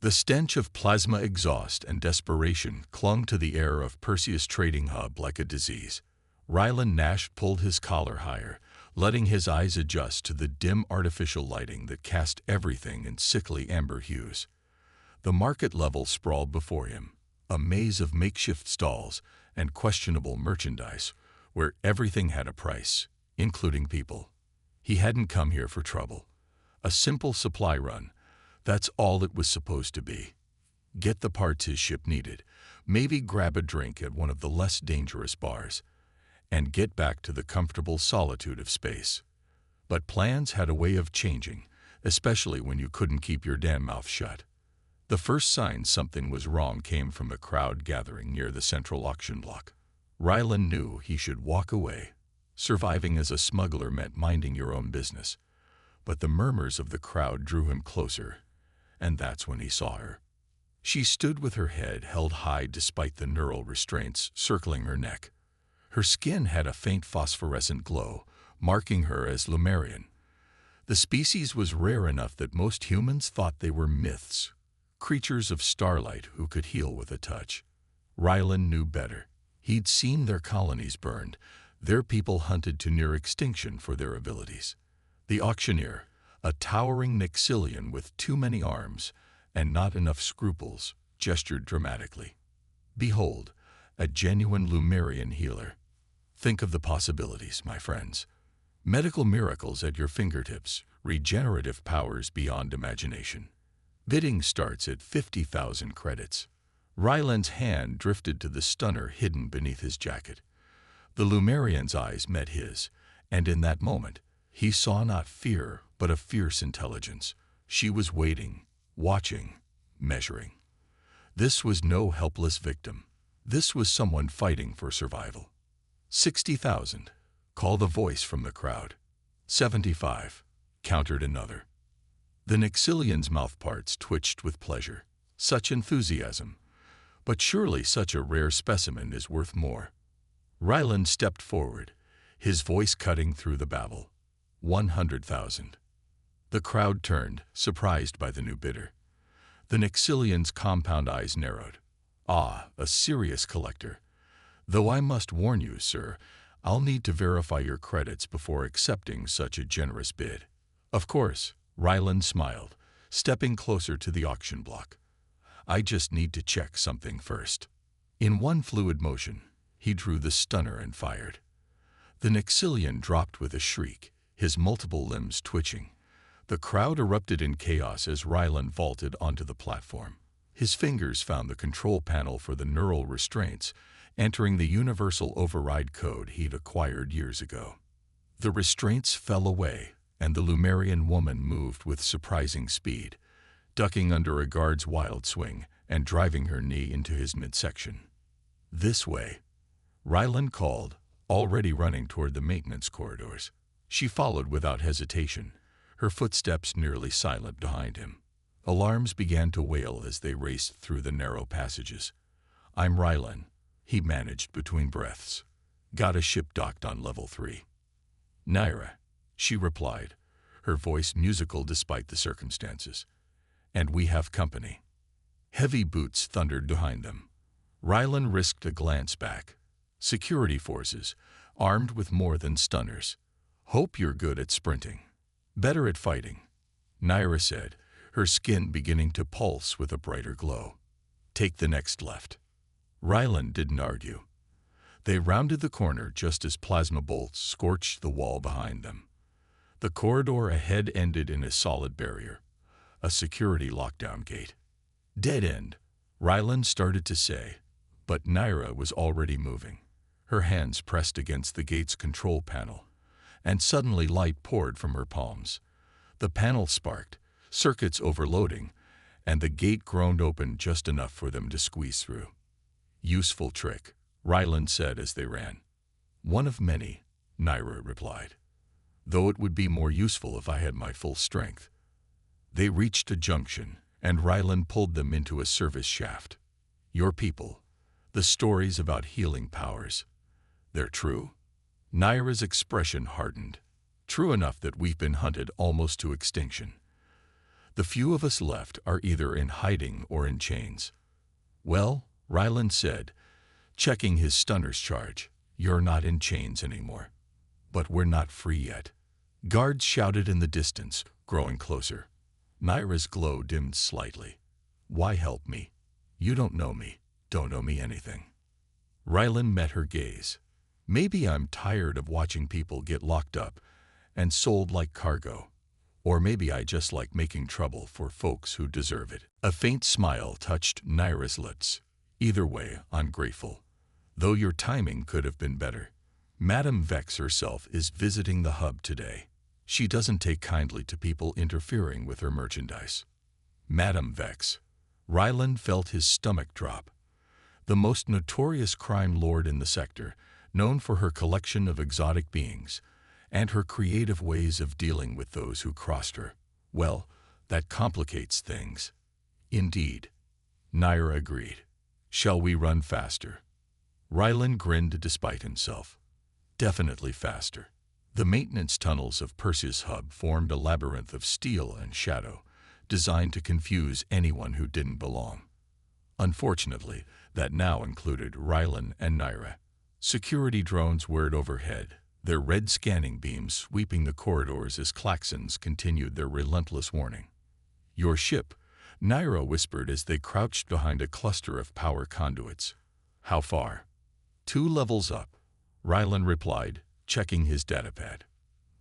The stench of plasma exhaust and desperation clung to the air of Perseus Trading Hub like a disease. Ryland Nash pulled his collar higher, letting his eyes adjust to the dim artificial lighting that cast everything in sickly amber hues. The market level sprawled before him, a maze of makeshift stalls and questionable merchandise, where everything had a price, including people. He hadn't come here for trouble. A simple supply run, that's all it was supposed to be. Get the parts his ship needed, maybe grab a drink at one of the less dangerous bars, and get back to the comfortable solitude of space. But plans had a way of changing, especially when you couldn't keep your damn mouth shut. The first sign something was wrong came from a crowd gathering near the central auction block. Ryland knew he should walk away. Surviving as a smuggler meant minding your own business. But the murmurs of the crowd drew him closer, and that's when he saw her. She stood with her head held high despite the neural restraints circling her neck. Her skin had a faint phosphorescent glow, marking her as Lumerian. The species was rare enough that most humans thought they were myths, creatures of starlight who could heal with a touch. Ryland knew better. He'd seen their colonies burned, their people hunted to near extinction for their abilities. The auctioneer, a towering Nixilian with too many arms and not enough scruples, gestured dramatically. Behold, a genuine Lumerian healer. Think of the possibilities, my friends. Medical miracles at your fingertips, regenerative powers beyond imagination. Bidding starts at 50,000 credits. Ryland's hand drifted to the stunner hidden beneath his jacket. The Lumerian's eyes met his, and in that moment, he saw not fear, but a fierce intelligence. She was waiting, watching, measuring. This was no helpless victim. This was someone fighting for survival. 60,000, called a voice from the crowd. 75, countered another. The Nixilian's mouthparts twitched with pleasure. Such enthusiasm. But surely such a rare specimen is worth more. Ryland stepped forward, his voice cutting through the babble. 100,000. The crowd turned, surprised by the new bidder. The Nixilian's compound eyes narrowed. Ah, a serious collector. Though I must warn you, sir, I'll need to verify your credits before accepting such a generous bid. Of course, Ryland smiled, stepping closer to the auction block. I just need to check something first. In one fluid motion, he drew the stunner and fired. The Nixilian dropped with a shriek, his multiple limbs twitching. The crowd erupted in chaos as Ryland vaulted onto the platform. His fingers found the control panel for the neural restraints, entering the universal override code he'd acquired years ago. The restraints fell away, and the Lumerian woman moved with surprising speed, ducking under a guard's wild swing and driving her knee into his midsection. This way, Ryland called, already running toward the maintenance corridors. She followed without hesitation, her footsteps nearly silent behind him. Alarms began to wail as they raced through the narrow passages. I'm Ryland, he managed between breaths. Got a ship docked on level 3. Naira, she replied, her voice musical despite the circumstances. And we have company. Heavy boots thundered behind them. Ryland risked a glance back. Security forces, armed with more than stunners. Hope you're good at sprinting. Better at fighting, Naira said, her skin beginning to pulse with a brighter glow. Take the next left. Ryland didn't argue. They rounded the corner just as plasma bolts scorched the wall behind them. The corridor ahead ended in a solid barrier, a security lockdown gate. Dead end, Ryland started to say, but Naira was already moving. Her hands pressed against the gate's control panel, and suddenly light poured from her palms. The panel sparked, circuits overloading, and the gate groaned open just enough for them to squeeze through. Useful trick, Ryland said as they ran. One of many, Naira replied. Though it would be more useful if I had my full strength. They reached a junction, and Ryland pulled them into a service shaft. Your people, the stories about healing powers. They're true? Naira's expression hardened. True enough that we've been hunted almost to extinction. The few of us left are either in hiding or in chains. Well, Ryland said, checking his stunner's charge, you're not in chains anymore. But we're not free yet. Guards shouted in the distance, growing closer. Naira's glow dimmed slightly. Why help me? You don't know me anything. Ryland met her gaze. Maybe I'm tired of watching people get locked up and sold like cargo. Or maybe I just like making trouble for folks who deserve it. A faint smile touched Naira's lips. Either way, I'm grateful. Though your timing could have been better. Madame Vex herself is visiting the hub today. She doesn't take kindly to people interfering with her merchandise. Madame Vex. Ryland felt his stomach drop. The most notorious crime lord in the sector, known for her collection of exotic beings, and her creative ways of dealing with those who crossed her. Well, that complicates things. Indeed. Naira agreed. Shall we run faster? Ryland grinned despite himself. Definitely faster. The maintenance tunnels of Perseus Hub formed a labyrinth of steel and shadow, designed to confuse anyone who didn't belong. Unfortunately, that now included Ryland and Naira. Security drones whirred overhead, their red scanning beams sweeping the corridors as klaxons continued their relentless warning. Your ship, Naira whispered as they crouched behind a cluster of power conduits. How far? 2 levels up, Ryland replied, checking his datapad.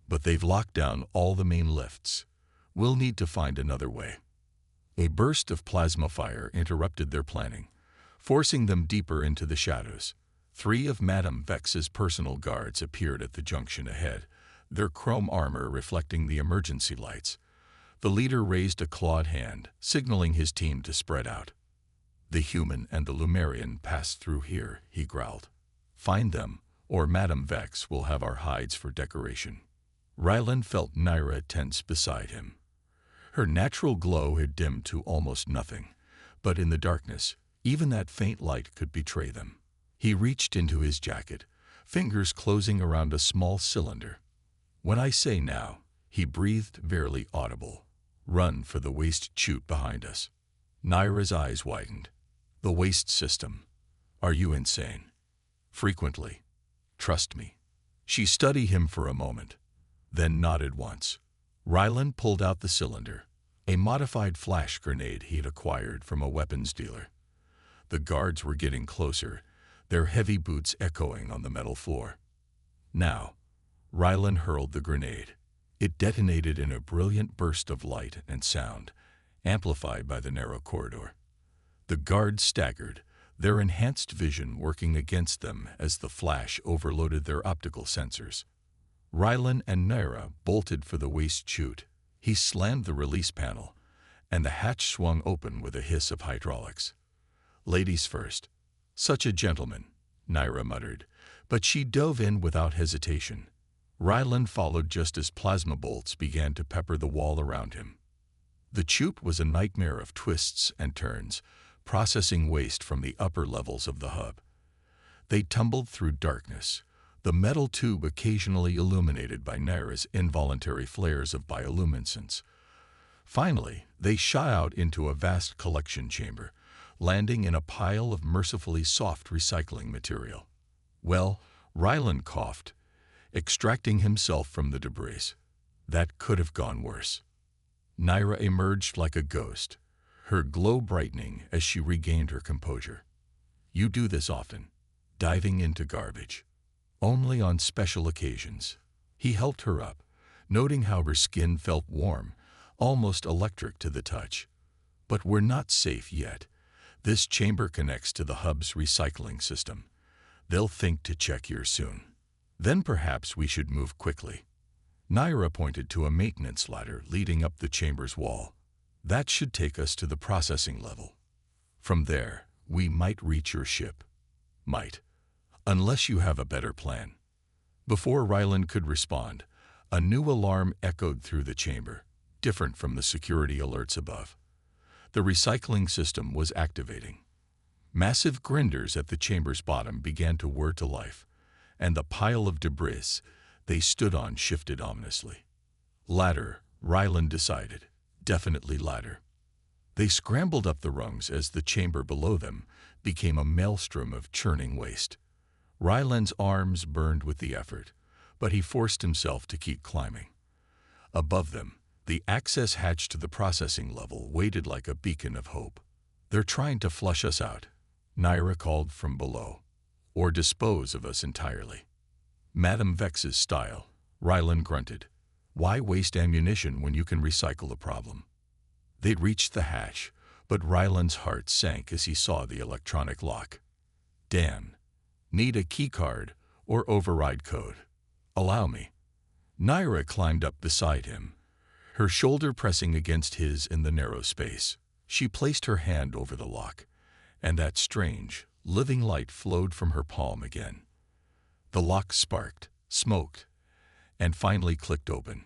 But they've locked down all the main lifts. We'll need to find another way. A burst of plasma fire interrupted their planning, forcing them deeper into the shadows. 3 of Madame Vex's personal guards appeared at the junction ahead, their chrome armor reflecting the emergency lights. The leader raised a clawed hand, signaling his team to spread out. The human and the Lumerian passed through here, he growled. Find them, or Madame Vex will have our hides for decoration. Ryland felt Naira tense beside him. Her natural glow had dimmed to almost nothing, but in the darkness, even that faint light could betray them. He reached into his jacket, fingers closing around a small cylinder. When I say now, he breathed barely audible. Run for the waste chute behind us. Naira's eyes widened. The waste system. Are you insane? Frequently. Trust me. She studied him for a moment, then nodded once. Ryland pulled out the cylinder, a modified flash grenade he'd acquired from a weapons dealer. The guards were getting closer, their heavy boots echoing on the metal floor. Now, Ryland hurled the grenade. It detonated in a brilliant burst of light and sound, amplified by the narrow corridor. The guards staggered, their enhanced vision working against them as the flash overloaded their optical sensors. Ryland and Naira bolted for the waste chute. He slammed the release panel, and the hatch swung open with a hiss of hydraulics. Ladies first. Such a gentleman, Naira muttered, but she dove in without hesitation. Ryland followed just as plasma bolts began to pepper the wall around him. The chute was a nightmare of twists and turns, processing waste from the upper levels of the hub. They tumbled through darkness, the metal tube occasionally illuminated by Naira's involuntary flares of bioluminescence. Finally, they shot out into a vast collection chamber, landing in a pile of mercifully soft recycling material. Well, Ryland coughed, extracting himself from the debris. That could have gone worse. Naira emerged like a ghost, her glow brightening as she regained her composure. You do this often, diving into garbage. Only on special occasions. He helped her up, noting how her skin felt warm, almost electric to the touch. But we're not safe yet. This chamber connects to the hub's recycling system. They'll think to check here soon. Then perhaps we should move quickly. Naira pointed to a maintenance ladder leading up the chamber's wall. That should take us to the processing level. From there, we might reach your ship. Might. Unless you have a better plan. Before Ryland could respond, a new alarm echoed through the chamber, different from the security alerts above. The recycling system was activating. Massive grinders at the chamber's bottom began to whir to life, and the pile of debris they stood on shifted ominously. Ladder, Ryland decided. Definitely ladder. They scrambled up the rungs as the chamber below them became a maelstrom of churning waste. Ryland's arms burned with the effort, but he forced himself to keep climbing. Above them, the access hatch to the processing level waited like a beacon of hope. "They're trying to flush us out," Naira called from below, "or dispose of us entirely." "Madame Vex's style," Ryland grunted. "Why waste ammunition when you can recycle the problem?" They'd reached the hatch, but Ryland's heart sank as he saw the electronic lock. "Damn. Need a keycard or override code." "Allow me." Naira climbed up beside him, her shoulder pressing against his in the narrow space. She placed her hand over the lock, and that strange, living light flowed from her palm again. The lock sparked, smoked, and finally clicked open.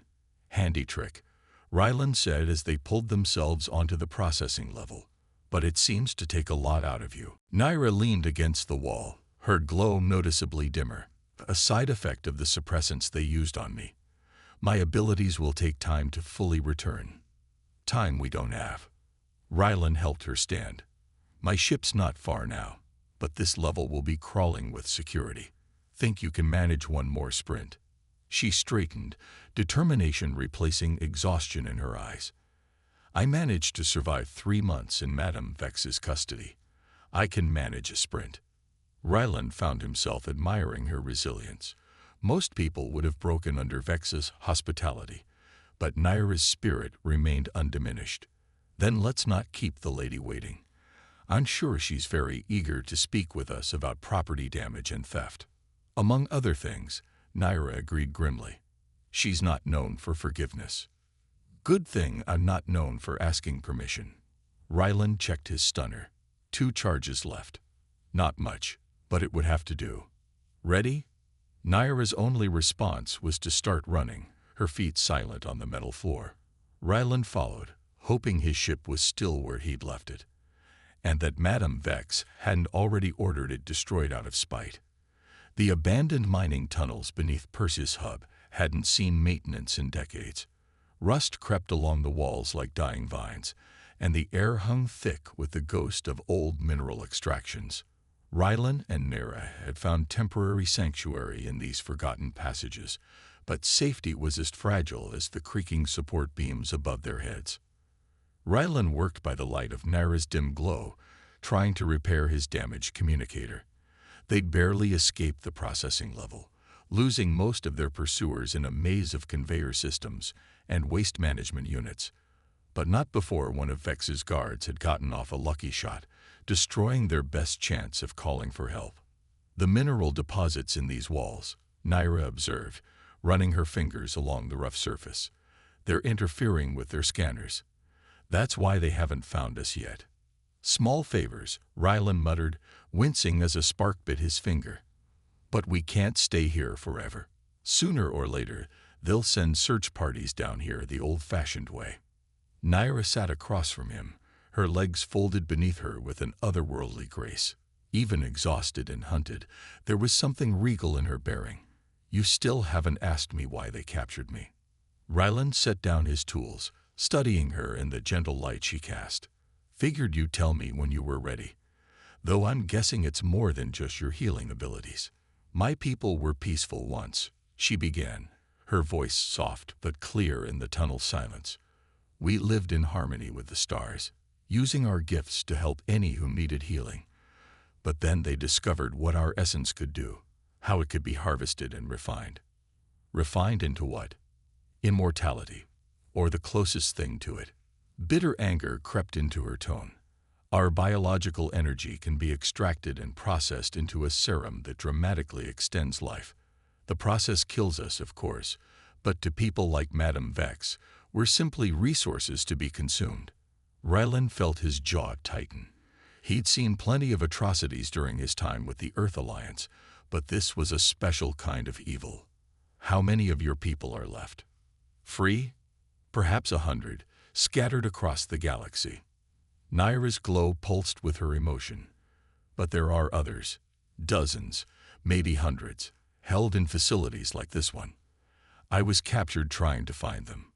"Handy trick," Ryland said as they pulled themselves onto the processing level. "But it seems to take a lot out of you." Naira leaned against the wall, her glow noticeably dimmer. "A side effect of the suppressants they used on me. My abilities will take time to fully return." "Time we don't have." Ryland helped her stand. "My ship's not far now, but this level will be crawling with security. Think you can manage one more sprint?" She straightened, determination replacing exhaustion in her eyes. "I managed to survive 3 months in Madame Vex's custody. I can manage a sprint." Ryland found himself admiring her resilience. Most people would have broken under Vex's hospitality, but Naira's spirit remained undiminished. "Then let's not keep the lady waiting. I'm sure she's very eager to speak with us about property damage and theft." "Among other things," Naira agreed grimly. "She's not known for forgiveness." "Good thing I'm not known for asking permission." Ryland checked his stunner. 2 charges left. Not much, but it would have to do. "Ready?" Naira's only response was to start running, her feet silent on the metal floor. Ryland followed, hoping his ship was still where he'd left it, and that Madame Vex hadn't already ordered it destroyed out of spite. The abandoned mining tunnels beneath Perseus Hub hadn't seen maintenance in decades. Rust crept along the walls like dying vines, and the air hung thick with the ghost of old mineral extractions. Ryland and Naira had found temporary sanctuary in these forgotten passages, but safety was as fragile as the creaking support beams above their heads. Ryland worked by the light of Naira's dim glow, trying to repair his damaged communicator. They'd barely escaped the processing level, losing most of their pursuers in a maze of conveyor systems and waste management units. But not before one of Vex's guards had gotten off a lucky shot, destroying their best chance of calling for help. "The mineral deposits in these walls," Naira observed, running her fingers along the rough surface. "They're interfering with their scanners. That's why they haven't found us yet." "Small favors," Ryland muttered, wincing as a spark bit his finger. "But we can't stay here forever. Sooner or later, they'll send search parties down here the old-fashioned way." Naira sat across from him, her legs folded beneath her with an otherworldly grace. Even exhausted and hunted, there was something regal in her bearing. "You still haven't asked me why they captured me." Ryland set down his tools, studying her in the gentle light she cast. "Figured you'd tell me when you were ready. Though I'm guessing it's more than just your healing abilities." "My people were peaceful once," she began, her voice soft but clear in the tunnel silence. "We lived in harmony with the stars, using our gifts to help any who needed healing. But then they discovered what our essence could do, how it could be harvested and refined." "Refined into what?" "Immortality, or the closest thing to it." Bitter anger crept into her tone. "Our biological energy can be extracted and processed into a serum that dramatically extends life. The process kills us, of course, but to people like Madame Vex, we're simply resources to be consumed." Ryland felt his jaw tighten. He'd seen plenty of atrocities during his time with the Earth Alliance, but this was a special kind of evil. "How many of your people are left?" "Free? Perhaps 100, scattered across the galaxy." Naira's glow pulsed with her emotion. "But there are others, dozens, maybe hundreds, held in facilities like this one. I was captured trying to find them."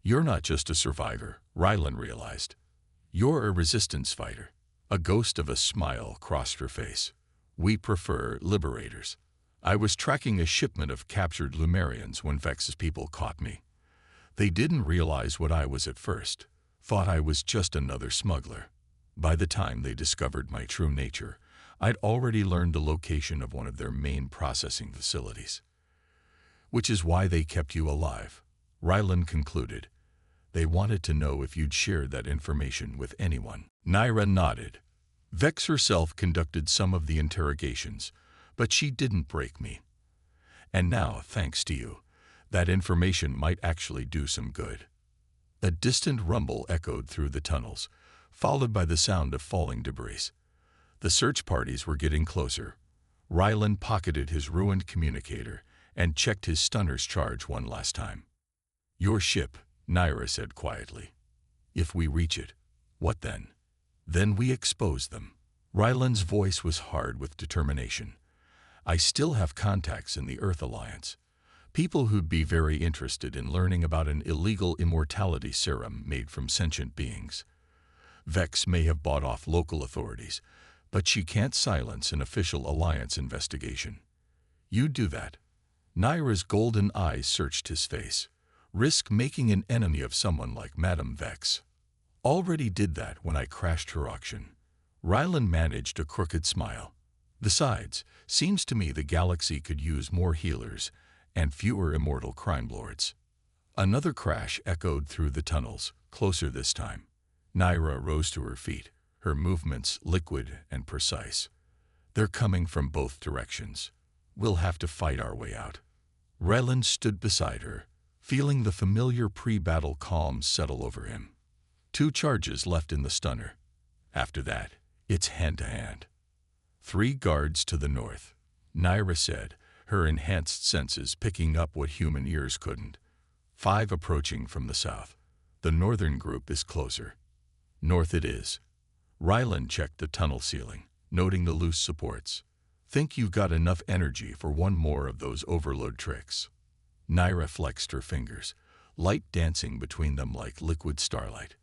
You're not just a survivor, Rylan realized. You're a resistance fighter. A ghost of a smile crossed her face. We prefer liberators. I was tracking a shipment of captured Lumerians when Vex's people caught me. They didn't realize what I was at first, thought I was just another smuggler. By the time they discovered my true nature, I'd already learned the location of one of their main processing facilities. Which is why they kept you alive, Rylan concluded. They wanted to know if you'd shared that information with anyone. Naira nodded. Vex herself conducted some of the interrogations, but she didn't break me. And now, thanks to you, that information might actually do some good. A distant rumble echoed through the tunnels, followed by the sound of falling debris. The search parties were getting closer. Rylan pocketed his ruined communicator and checked his stunner's charge one last time. Your ship, Naira said quietly. If we reach it, what then? Then we expose them. Rylan's voice was hard with determination. I still have contacts in the Earth Alliance. People who'd be very interested in learning about an illegal immortality serum made from sentient beings. Vex may have bought off local authorities, but she can't silence an official Alliance investigation. You do that. Naira's golden eyes searched his face. Risk making an enemy of someone like Madame Vex. Already did that when I crashed her auction. Rylan managed a crooked smile. Besides, seems to me the galaxy could use more healers and fewer immortal crime lords. Another crash echoed through the tunnels, closer this time. Naira rose to her feet, her movements liquid and precise. They're coming from both directions. We'll have to fight our way out. Rylan stood beside her, feeling the familiar pre-battle calm settle over him. 2 charges left in the stunner. After that, it's hand-to-hand. 3 guards to the north, Naira said, her enhanced senses picking up what human ears couldn't. 5 approaching from the south. The northern group is closer. North it is. Rylan checked the tunnel ceiling, noting the loose supports. Think you've got enough energy for one more of those overload tricks. Naira flexed her fingers, light dancing between them like liquid starlight.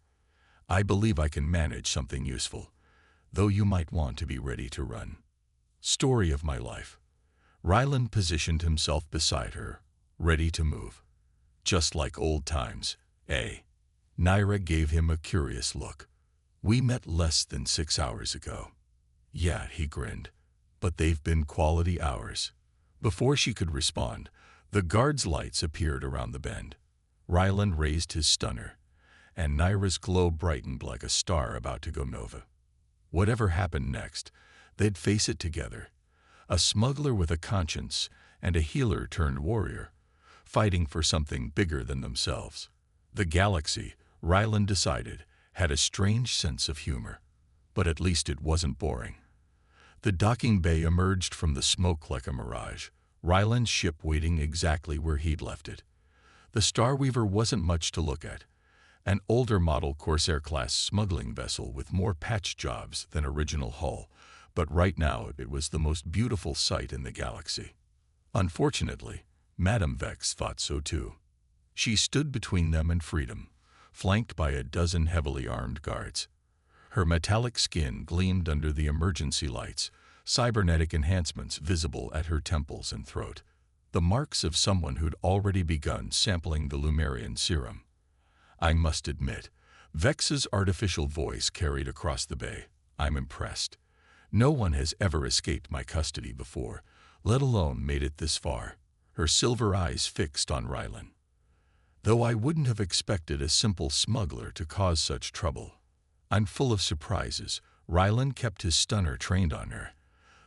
I believe I can manage something useful, though you might want to be ready to run. Story of my life. Rylan positioned himself beside her, ready to move. Just like old times, eh? Naira gave him a curious look. We met less than 6 hours ago. Yeah, he grinned. But they've been quality hours. Before she could respond, the guard's lights appeared around the bend. Rylan raised his stunner, and Naira's glow brightened like a star about to go nova. Whatever happened next, they'd face it together. A smuggler with a conscience and a healer turned warrior, fighting for something bigger than themselves. The galaxy, Rylan decided, had a strange sense of humor, but at least it wasn't boring. The docking bay emerged from the smoke like a mirage, Rylan's ship waiting exactly where he'd left it. The Starweaver wasn't much to look at, an older model Corsair-class smuggling vessel with more patch jobs than original hull, but right now it was the most beautiful sight in the galaxy. Unfortunately, Madame Vex thought so too. She stood between them and freedom, flanked by a dozen heavily armed guards. Her metallic skin gleamed under the emergency lights, cybernetic enhancements visible at her temples and throat, the marks of someone who'd already begun sampling the Lumerian serum. I must admit, Vex's artificial voice carried across the bay. I'm impressed. No one has ever escaped my custody before, let alone made it this far, her silver eyes fixed on Rylan. Though I wouldn't have expected a simple smuggler to cause such trouble. I'm full of surprises. Rylan kept his stunner trained on her,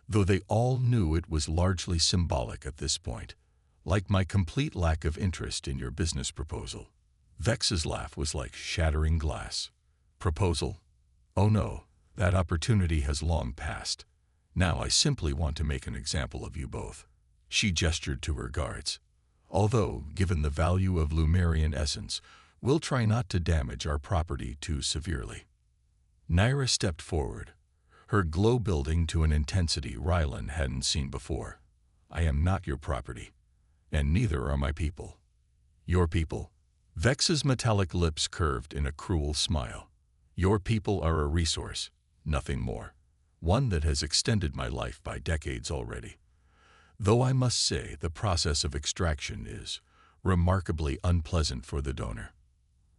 though they all knew it was largely symbolic at this point, like my complete lack of interest in your business proposal. Vex's laugh was like shattering glass. Proposal? Oh no, that opportunity has long passed. Now I simply want to make an example of you both. She gestured to her guards. Although, given the value of Lumerian essence, we'll try not to damage our property too severely. Naira stepped forward, her glow building to an intensity Rylan hadn't seen before. I am not your property, and neither are my people. Your people? Vex's metallic lips curved in a cruel smile. Your people are a resource, nothing more. One that has extended my life by decades already. Though I must say the process of extraction is remarkably unpleasant for the donor.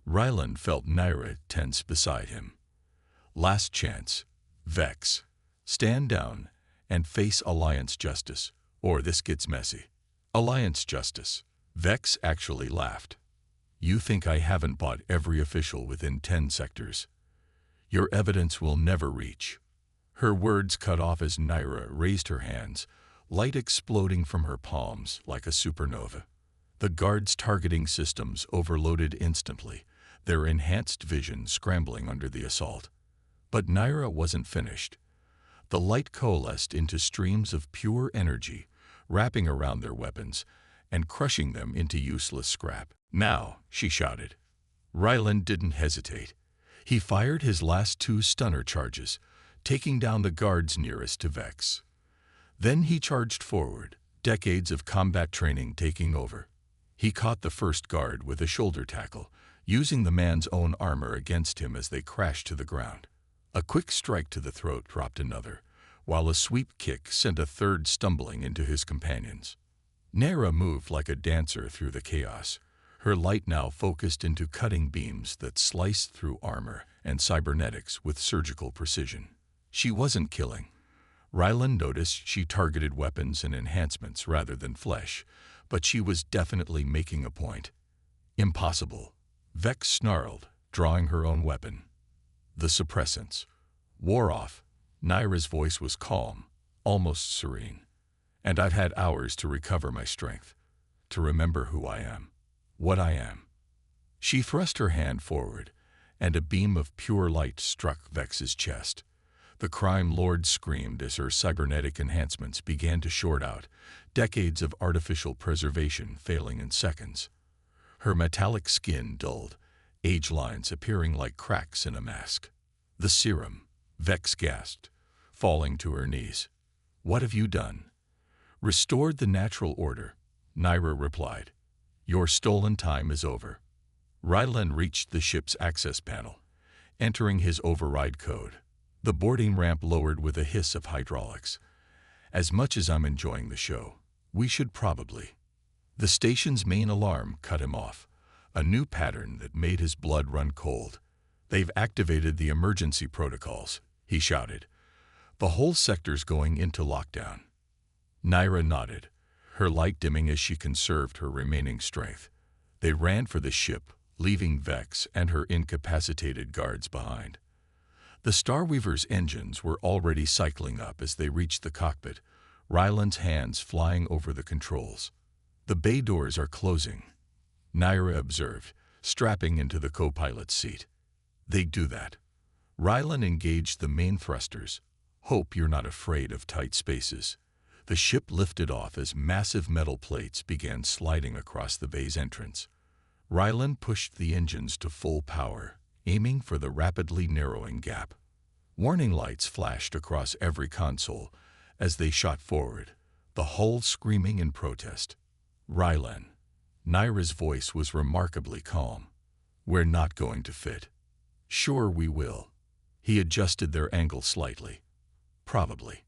Ryland felt Naira tense beside him. Last chance, Vex. Stand down and face Alliance justice, or this gets messy. Alliance justice. Vex actually laughed. You think I haven't bought every official within 10 sectors? Your evidence will never reach. Her words cut off as Naira raised her hands, light exploding from her palms like a supernova. The guards' targeting systems overloaded instantly, their enhanced vision scrambling under the assault. But Naira wasn't finished. The light coalesced into streams of pure energy, wrapping around their weapons and crushing them into useless scrap. Now, she shouted. Ryland didn't hesitate. He fired his last 2 stunner charges, taking down the guards nearest to Vex. Then he charged forward, decades of combat training taking over. He caught the first guard with a shoulder tackle, using the man's own armor against him as they crashed to the ground. A quick strike to the throat dropped another, while a sweep kick sent a third stumbling into his companions. Naira moved like a dancer through the chaos, her light now focused into cutting beams that sliced through armor and cybernetics with surgical precision. She wasn't killing. Ryland noticed she targeted weapons and enhancements rather than flesh, but she was definitely making a point. Impossible. Vex snarled, drawing her own weapon. The suppressants wore off. Naira's voice was calm, almost serene. And I've had hours to recover my strength, to remember who I am, what I am. She thrust her hand forward, and a beam of pure light struck Vex's chest. The crime lord screamed as her cybernetic enhancements began to short out, decades of artificial preservation failing in seconds. Her metallic skin dulled, age lines appearing like cracks in a mask. The serum, Vex gasped, falling to her knees. What have you done? Restored the natural order, Naira replied. Your stolen time is over. Ryland reached the ship's access panel, entering his override code. The boarding ramp lowered with a hiss of hydraulics. As much as I'm enjoying the show, we should probably. The station's main alarm cut him off, a new pattern that made his blood run cold. They've activated the emergency protocols, he shouted. The whole sector's going into lockdown. Naira nodded, her light dimming as she conserved her remaining strength. They ran for the ship, leaving Vex and her incapacitated guards behind. The Starweaver's engines were already cycling up as they reached the cockpit, Ryland's hands flying over the controls. The bay doors are closing, Naira observed, strapping into the co-pilot's seat. They do that. Ryland engaged the main thrusters. Hope you're not afraid of tight spaces. The ship lifted off as massive metal plates began sliding across the bay's entrance. Ryland pushed the engines to full power, aiming for the rapidly narrowing gap. Warning lights flashed across every console as they shot forward, the hull screaming in protest. Ryland. Naira's voice was remarkably calm. We're not going to fit. Sure we will. He adjusted their angle slightly. Probably.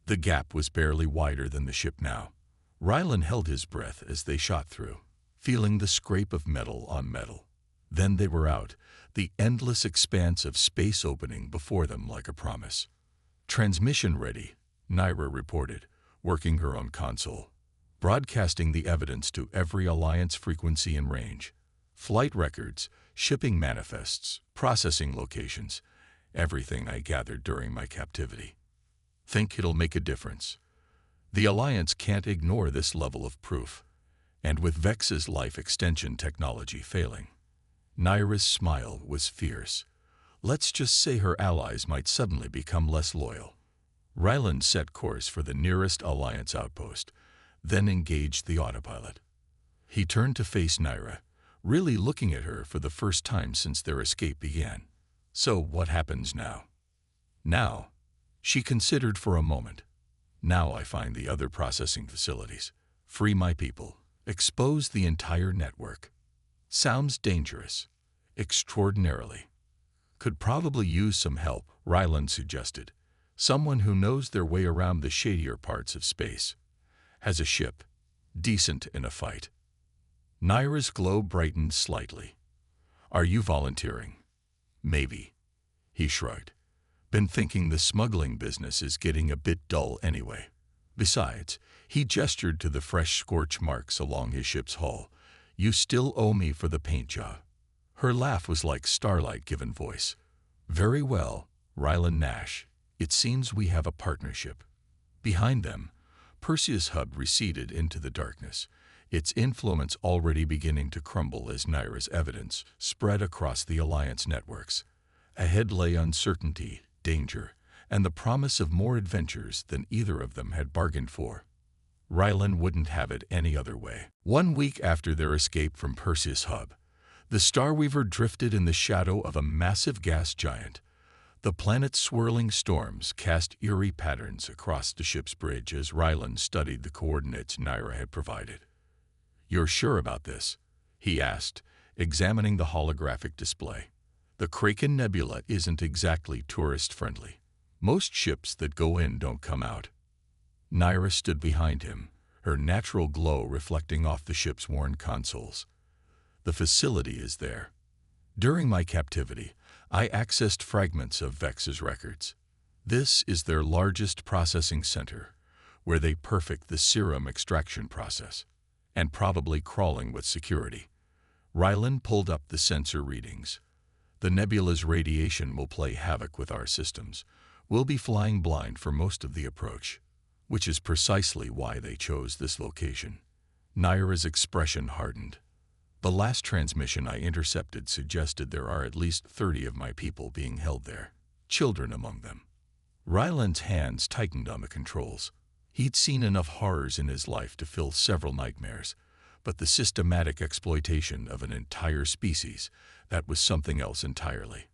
The gap was barely wider than the ship now. Ryland held his breath as they shot through, feeling the scrape of metal on metal. Then they were out, the endless expanse of space opening before them like a promise. Transmission ready, Naira reported, working her own console, broadcasting the evidence to every Alliance frequency and range. Flight records, shipping manifests, processing locations, everything I gathered during my captivity. Think it'll make a difference. The Alliance can't ignore this level of proof, and with Vex's life extension technology failing. Naira's smile was fierce. Let's just say her allies might suddenly become less loyal. Ryland set course for the nearest Alliance outpost, then engaged the autopilot. He turned to face Naira, really looking at her for the first time since their escape began. So what happens now? Now, she considered for a moment. Now I find the other processing facilities, free my people, expose the entire network. Sounds dangerous. Extraordinarily. Could probably use some help, Ryland suggested. Someone who knows their way around the shadier parts of space. Has a ship. Decent in a fight. Naira's glow brightened slightly. Are you volunteering? Maybe. He shrugged. Been thinking the smuggling business is getting a bit dull anyway. Besides, he gestured to the fresh scorch marks along his ship's hull. You still owe me for the paint job. Her laugh was like starlight given voice. Very well, Ryland Nash. It seems we have a partnership. Behind them, Perseus Hub receded into the darkness, its influence already beginning to crumble as Naira's evidence spread across the Alliance networks. Ahead lay uncertainty, danger, and the promise of more adventures than either of them had bargained for. Ryland wouldn't have it any other way. 1 week after their escape from Perseus Hub, the Starweaver drifted in the shadow of a massive gas giant. The planet's swirling storms cast eerie patterns across the ship's bridge as Ryland studied the coordinates Naira had provided. You're sure about this? He asked, examining the holographic display. The Kraken Nebula isn't exactly tourist-friendly. Most ships that go in don't come out. Naira stood behind him, her natural glow reflecting off the ship's worn consoles. The facility is there. During my captivity, I accessed fragments of Vex's records. This is their largest processing center, where they perfect the serum extraction process, and probably crawling with security. Ryland pulled up the sensor readings. The nebula's radiation will play havoc with our systems. We'll be flying blind for most of the approach, which is precisely why they chose this location. Naira's expression hardened. The last transmission I intercepted suggested there are at least 30 of my people being held there, children among them. Ryland's hands tightened on the controls. He'd seen enough horrors in his life to fill several nightmares, but the systematic exploitation of an entire species, that was something else entirely.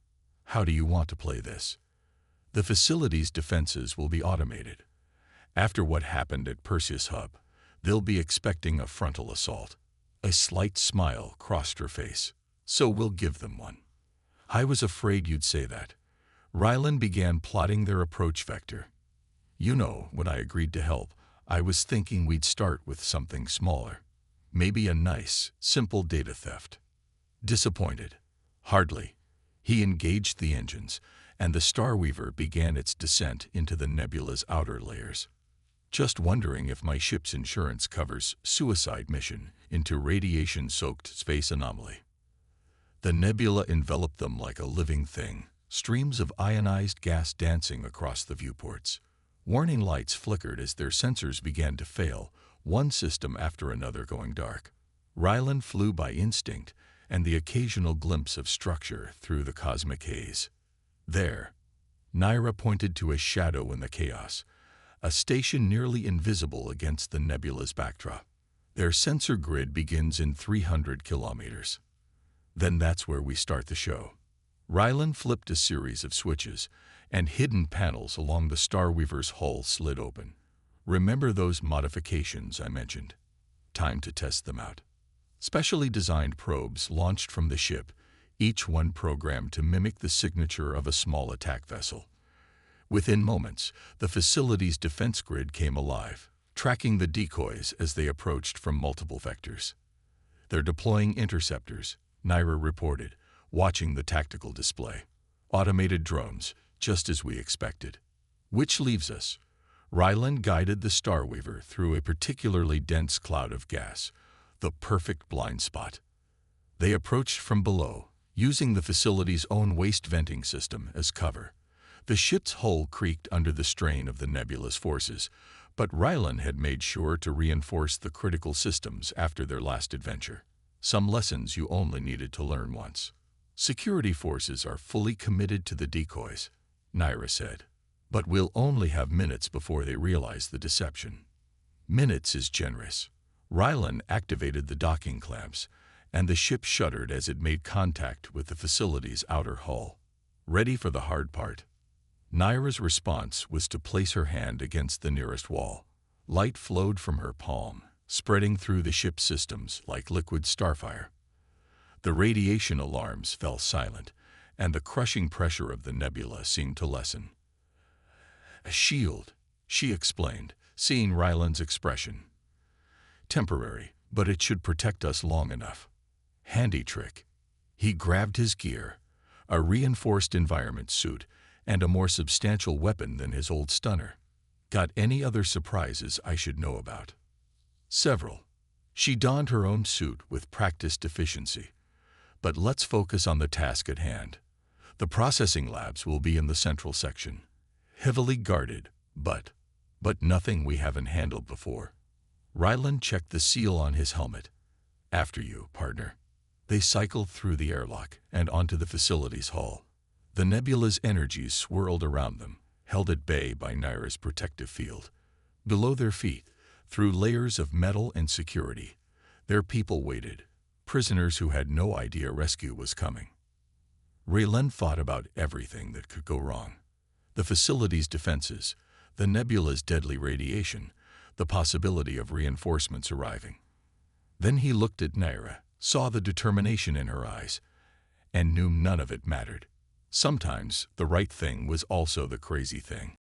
How do you want to play this? The facility's defenses will be automated. After what happened at Perseus Hub, they'll be expecting a frontal assault. A slight smile crossed her face. So we'll give them one. I was afraid you'd say that. Ryland began plotting their approach vector. You know, when I agreed to help, I was thinking we'd start with something smaller. Maybe a nice, simple data theft. Disappointed? Hardly. He engaged the engines, and the Starweaver began its descent into the nebula's outer layers. Just wondering if my ship's insurance covers suicide mission into radiation-soaked space anomaly. The nebula enveloped them like a living thing, streams of ionized gas dancing across the viewports. Warning lights flickered as their sensors began to fail, one system after another going dark. Ryland flew by instinct and the occasional glimpse of structure through the cosmic haze. There, Naira pointed to a shadow in the chaos, a station nearly invisible against the nebula's backdrop. Their sensor grid begins in 300 kilometers. Then that's where we start the show. Ryland flipped a series of switches, and hidden panels along the Starweaver's hull slid open. Remember those modifications I mentioned? Time to test them out. Specially designed probes launched from the ship, each one programmed to mimic the signature of a small attack vessel. Within moments, the facility's defense grid came alive, tracking the decoys as they approached from multiple vectors. They're deploying interceptors, Naira reported, watching the tactical display. Automated drones, just as we expected. Which leaves us. Ryland guided the Starweaver through a particularly dense cloud of gas, the perfect blind spot. They approached from below, using the facility's own waste venting system as cover. The ship's hull creaked under the strain of the nebula's forces, but Ryland had made sure to reinforce the critical systems after their last adventure. Some lessons you only needed to learn once. Security forces are fully committed to the decoys, Naira said, but we'll only have minutes before they realize the deception. Minutes is generous. Ryland activated the docking clamps, and the ship shuddered as it made contact with the facility's outer hull. Ready for the hard part. Naira's response was to place her hand against the nearest wall. Light flowed from her palm, spreading through the ship's systems like liquid starfire. The radiation alarms fell silent, and the crushing pressure of the nebula seemed to lessen. "A shield," she explained, seeing Ryland's expression. "Temporary, but it should protect us long enough." Handy trick. He grabbed his gear, a reinforced environment suit, and a more substantial weapon than his old stunner. "Got any other surprises I should know about?" "Several." She donned her own suit with practiced efficiency. "But let's focus on the task at hand. The processing labs will be in the central section. Heavily guarded, but nothing we haven't handled before." Ryland checked the seal on his helmet. "After you, partner." They cycled through the airlock and onto the facility's hull. The nebula's energies swirled around them, held at bay by Naira's protective field. Below their feet, through layers of metal and security, their people waited, prisoners who had no idea rescue was coming. Raylan thought about everything that could go wrong. The facility's defenses, the nebula's deadly radiation, the possibility of reinforcements arriving. Then he looked at Naira, saw the determination in her eyes, and knew none of it mattered. Sometimes the right thing was also the crazy thing.